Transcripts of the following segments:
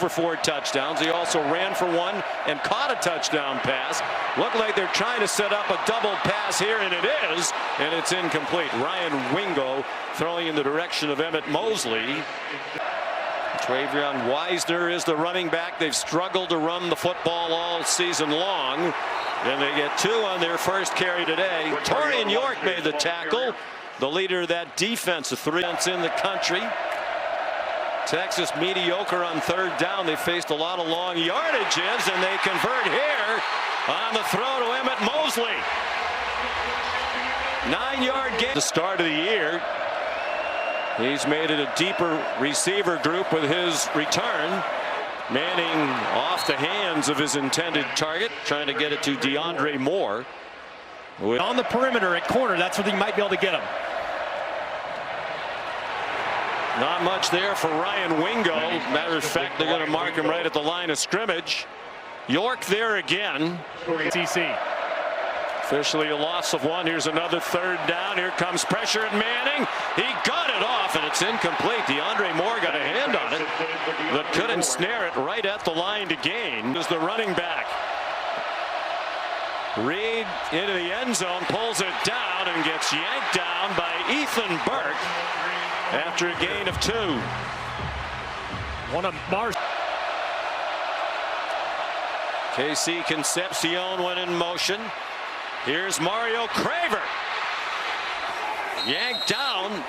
for 4 touchdowns. He also ran for 1 and caught a touchdown pass. Looked like they're trying to set up a double pass here, and it is, and it's incomplete. Ryan Wingo throwing in the direction of Emmett Mosley. Travion Wisner is the running back. They've struggled to run the football all season long, and they get 2 on their first carry today. Torian York made the tackle, the leader of that defense, a 3 in the country. Texas mediocre on 3rd down. They faced a lot of long yardages, and they convert here on the throw to Emmett Mosley. 9-yard gain. The start of the year. He's made it a deeper receiver group with his return. Manning off the hands of his intended target, trying to get it to DeAndre Moore. On the perimeter at corner, that's where they might be able to get him. Not much there for Ryan Wingo. Matter of fact, they're going to mark him right at the line of scrimmage. York there again. TC. Officially a loss of 1. Here's another 3rd down. Here comes pressure at Manning. He got it off, and it's incomplete. DeAndre Moore got a hand on it, but couldn't snare it right at the line to gain. Is the running back. Reed into the end zone, pulls it down, and gets yanked down by Ethan Burke after a gain of 2. One of Mars. KC Concepcion went in motion. Here's Mario Craver. Yanked down,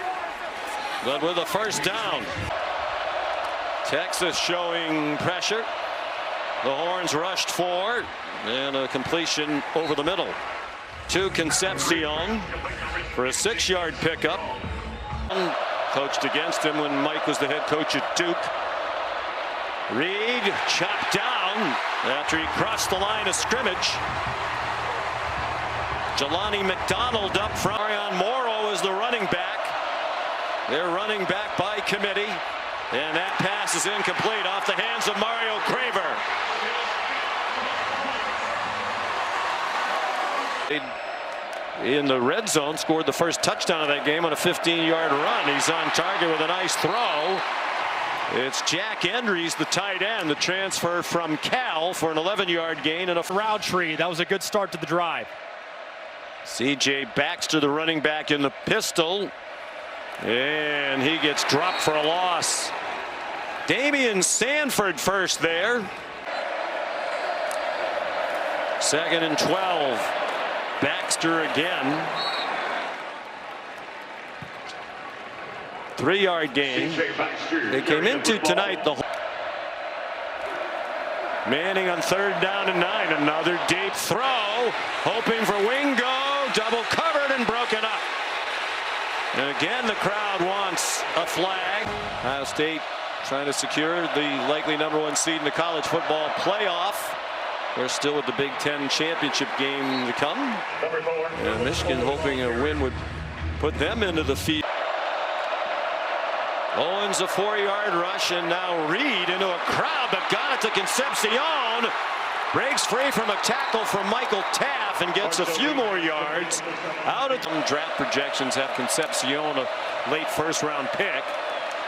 but with a 1st down. Texas showing pressure. The Horns rushed 4, and a completion over the middle to Concepcion for a 6-yard pickup. Coached against him when Mike was the head coach at Duke. Reed chopped down after he crossed the line of scrimmage. Jelani McDonald up front. Arion Morrow is the running back. They're running back by committee. And that pass is incomplete off the hands of Mario Craver. In the red zone, scored the first touchdown of that game on a 15-yard run. He's on target with a nice throw. It's Jack Endries, the tight end, the transfer from Cal for an 11-yard gain and a Roundtree. That was a good start to the drive. C.J. Baxter, the running back, in the pistol, and he gets dropped for a loss. Damian Sanford first there. 2nd and 12. Baxter again. 3-yard gain. They came into tonight the Manning on 3rd down and 9. Another deep throw, hoping for Wingo. Double covered and broken up. And again, the crowd wants a flag. Ohio State trying to secure the likely #1 seed in the college football playoff. They're still with the Big Ten championship game to come. And Michigan hoping a win would put them into the field. Owens a 4-yard rush, and now Reed into a crowd, but got it to Concepcion. Breaks free from a tackle from Michael Taff and gets a few more yards out of them. Draft projections have Concepcion a late 1st-round pick.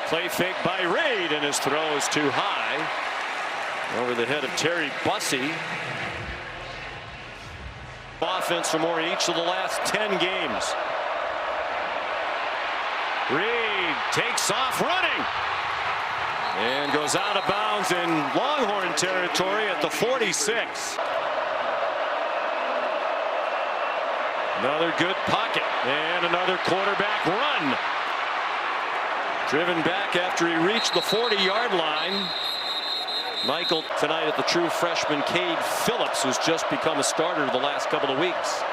Play fake by Reed, and his throw is too high. Over the head of Terry Bussey. Offense for more each of the last 10 games. Reed takes off running and goes out of bounds in Longhorn territory at the 46. Another good pocket and another quarterback run. Driven back after he reached the 40-yard line. Michael tonight at the true freshman Cade Phillips, who's just become a starter the last couple of weeks.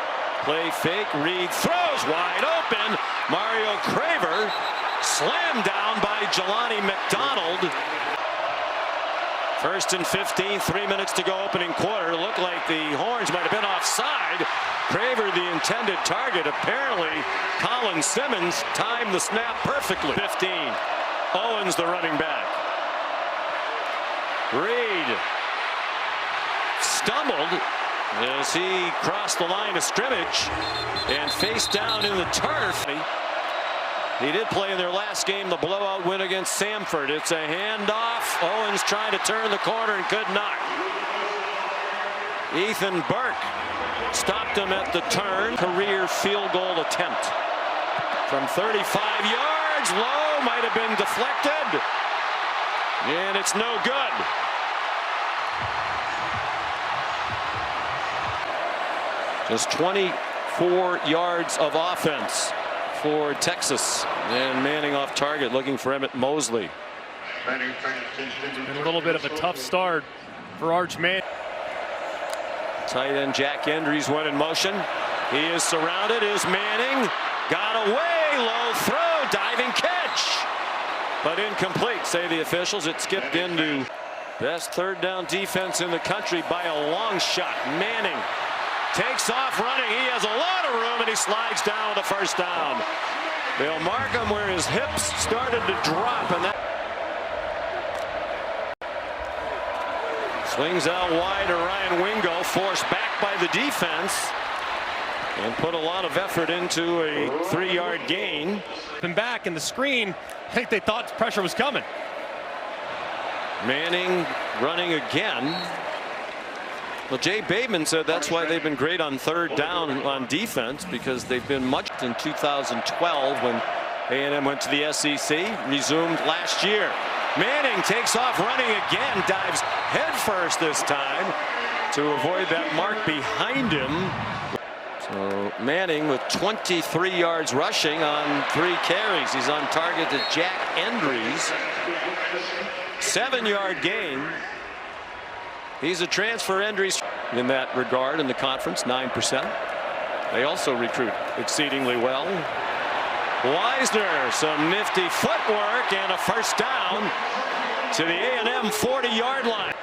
Play fake, Reed throws wide open. Mario Craver slammed down by Jelani McDonald. 1st and 15, 3 minutes to go opening quarter. Looked like the Horns might have been offside. Craver the intended target. Apparently Colin Simmons timed the snap perfectly. 15. Owens the running back. Reed stumbled as he crossed the line of scrimmage and face down in the turf. He did play in their last game, the blowout win against Samford. It's a handoff. Owens trying to turn the corner and could not. Ethan Burke stopped him at the turn. Career field goal attempt from 35 yards. Low, might have been deflected. And it's no good. Just 24 yards of offense for Texas. And Manning off target, looking for Emmett Mosley. It's been a little bit of a tough start for Arch Manning. Tight end Jack Endries went in motion. He is surrounded. Is Manning. Got away. Low throw. Diving catch. But incomplete, say the officials. It skipped into best third down defense in the country by a long shot. Manning takes off running. He has a lot of room and he slides down with a first down. They'll mark him where his hips started to drop, and that swings out wide to Ryan Wingo, forced back by the defense, and put a lot of effort into a 3-yard gain. And back in the screen, I think they thought pressure was coming. Manning running again. Well, Jay Bateman said that's why they've been great on third down on defense, because they've been much in 2012 when A&M went to the SEC, resumed last year. Manning takes off running again, dives headfirst this time to avoid that mark behind him. So Manning with 23 yards rushing on 3 carries. He's on target to Jack Endries. 7-yard gain. He's a transfer. Endries in that regard in the conference, 9%. They also recruit exceedingly well. Weisner, some nifty footwork and a first down to the A&M 40-yard line.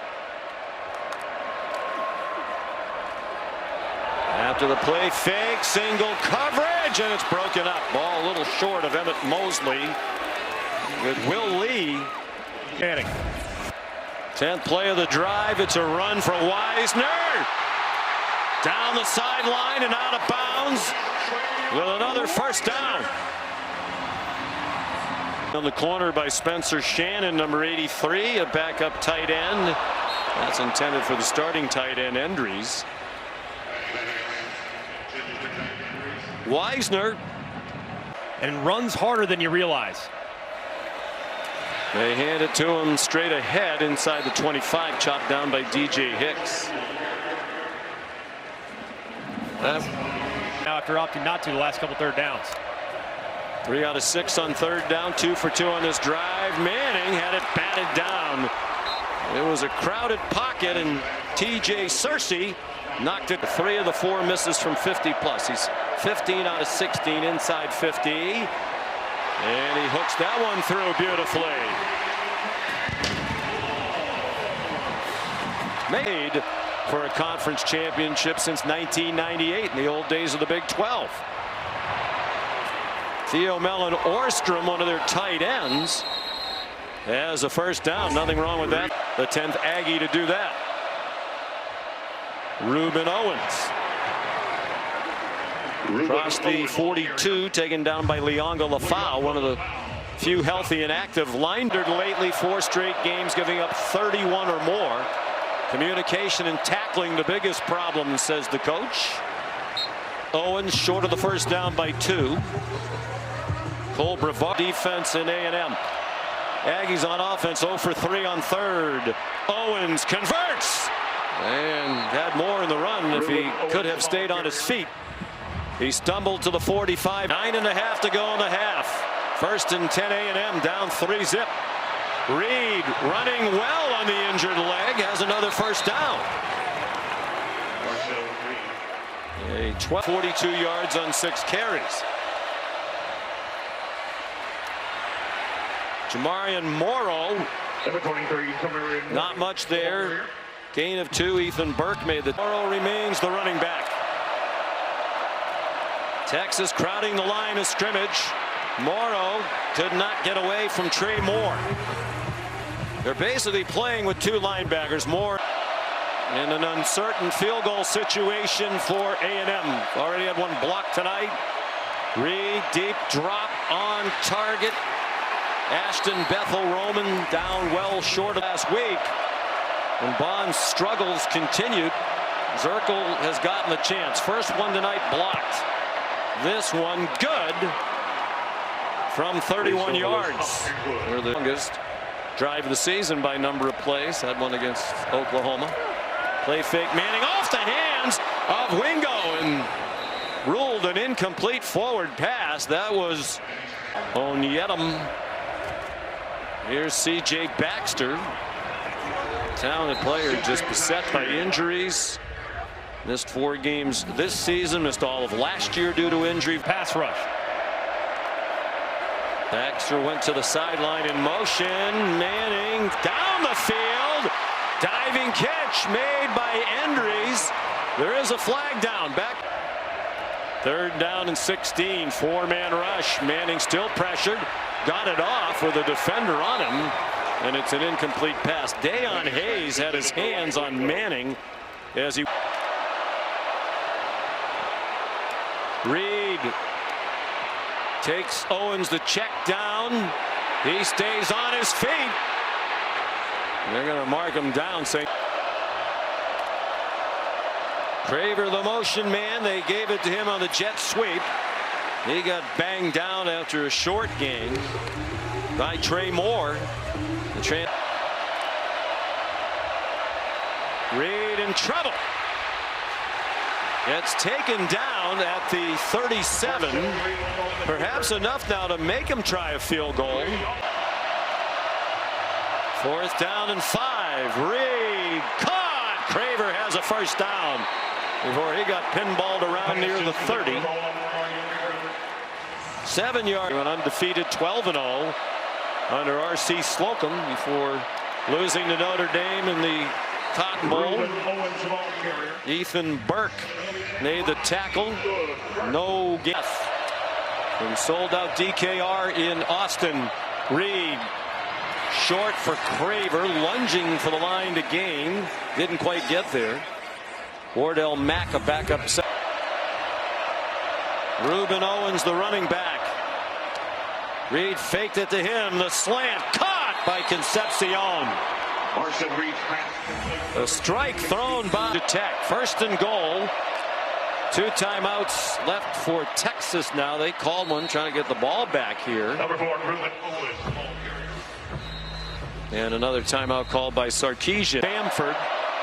After the play fake, single coverage, and it's broken up. Ball a little short of Emmett Mosley with Will Lee. Manning. 10th play of the drive. It's a run for Weisner. Down the sideline and out of bounds with another first down. On the corner by Spencer Shannon, number 83, a backup tight end. That's intended for the starting tight end, Endries. Weisner. And runs harder than you realize. They hand it to him straight ahead inside the 25, chopped down by DJ Hicks. Now after opting not to the last couple third downs. 3 out of 6 on third down, 2 for 2 on this drive. Manning had it batted down. It was a crowded pocket, and TJ Searcy knocked it. 3 of the 4 misses from 50 plus. He's 15 out of 16 inside 50. And he hooks that one through beautifully. Made for a conference championship since 1998 in the old days of the Big 12. Theo Mellon Orstrom, one of their tight ends, has a first down. Nothing wrong with that. The 10th Aggie to do that. Reuben Owens. Across the 42, taken down by Leonga Lafau, one of the few healthy and active linemen lately. 4 straight games giving up 31 or more. Communication and tackling the biggest problem, says the coach. Owens short of the first down by 2. Cole Brevard defense in A&M. Aggies on offense 0 for 3 on third. Owens converts and had more in the run if he could have stayed on his feet. He stumbled to the 45. 9.5 to go in the half. First and 10 A&M, down 3-zip. Reed running well on the injured leg, has another first down. A 42 yards on 6 carries. Jamarian Morrow, not much there. Gain of 2. Ethan Burke made the. Morrow remains the running back. Texas crowding the line of scrimmage. Morrow could not get away from Trey Moore. They're basically playing with 2 linebackers. Moore in an uncertain field goal situation for A&M. Already had one blocked tonight. Reed deep drop on target. Ashton Bethel Roman down well short of last week. And Bond's struggles continued. Zirkle has gotten the chance. First one tonight blocked. This one good from 31 yards. We're the longest drive of the season by number of plays. Had one against Oklahoma. Play fake Manning off the hands of Wingo and ruled an incomplete forward pass. That was Onyedim. Here's C.J. Baxter. Talented player, just beset by injuries. Missed 4 games this season, missed all of last year due to injury. Pass rush. Baxter went to the sideline in motion. Manning down the field. Diving catch made by Endries. There is a flag down. Back. 3rd down and 16. 4-man rush. Manning still pressured. Got it off with a defender on him. And it's an incomplete pass. Dayon Hayes had his hands on Manning as he. Reed takes Owens the check down. He stays on his feet. They're going to mark him down. Saying Craver, the motion man. They gave it to him on the jet sweep. He got banged down after a short gain by Trey Moore. Reed in trouble. It's taken down at the 37. Perhaps enough now to make him try a field goal. 4th down and 5. Reed caught. Craver has a first down before he got pinballed around near the 30. 7-yard. An undefeated 12-0 under R.C. Slocum before losing to Notre Dame in the Cotton Bowl. Ethan Burke made the tackle. No guess. From sold out DKR in Austin. Reed short for Craver, lunging for the line to gain. Didn't quite get there. Wardell Mack a backup set. Reuben Owens, the running back. Reed faked it to him. The slant caught by Concepcion. A strike thrown by Tech. 1st and goal. 2 timeouts left for Texas now. They called one trying to get the ball back here. Number 4, Reuben Owens. And another timeout called by Sarkisian. Bamford,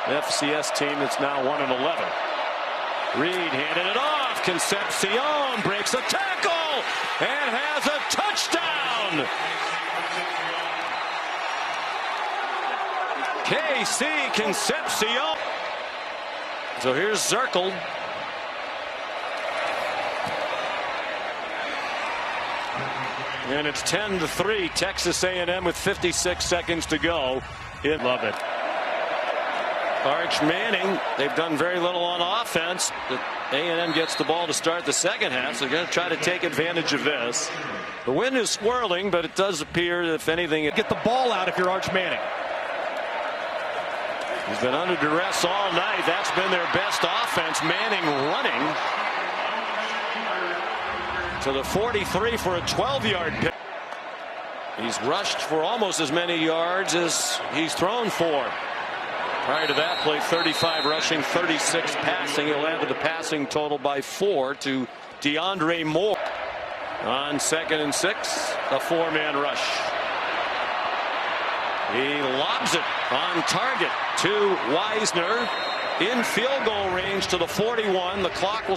FCS team that's now 1-11. Reed handed it off. Concepcion breaks a tackle and has a touchdown. KC Concepcion. So here's Zirkle. And it's 10-3. Texas A&M with 56 seconds to go. Love it. Arch Manning. They've done very little on offense. A&M gets the ball to start the second half, so they're going to try to take advantage of this. The wind is swirling, but it does appear, if anything, Get the ball out if you're Arch Manning. He's been under duress all night. That's been their best offense. Manning running to the 43 for a 12-yard pick. He's rushed for almost as many yards as he's thrown for. Prior to that play, 35 rushing, 36 passing. He'll add to the passing total by 4 to DeAndre Moore. On 2nd and 6, a 4-man rush. He lobs it on target to Wisner in field goal range to the 41. The clock will.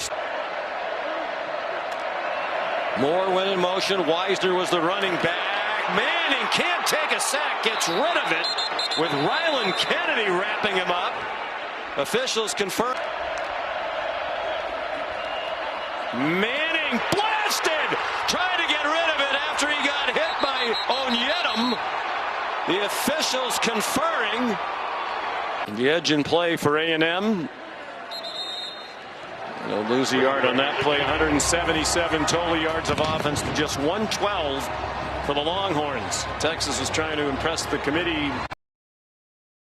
Moore went in motion. Wisner was the running back. Manning can't take a sack. Gets rid of it with Ryland Kennedy wrapping him up. Officials confirm. Manning blasted. Trying to get rid of it after he got hit by Onyedim. The officials conferring. The edge in play for A&M. They'll lose a yard on that play. 177 total yards of offense to just 112 for the Longhorns. Texas is trying to impress the committee.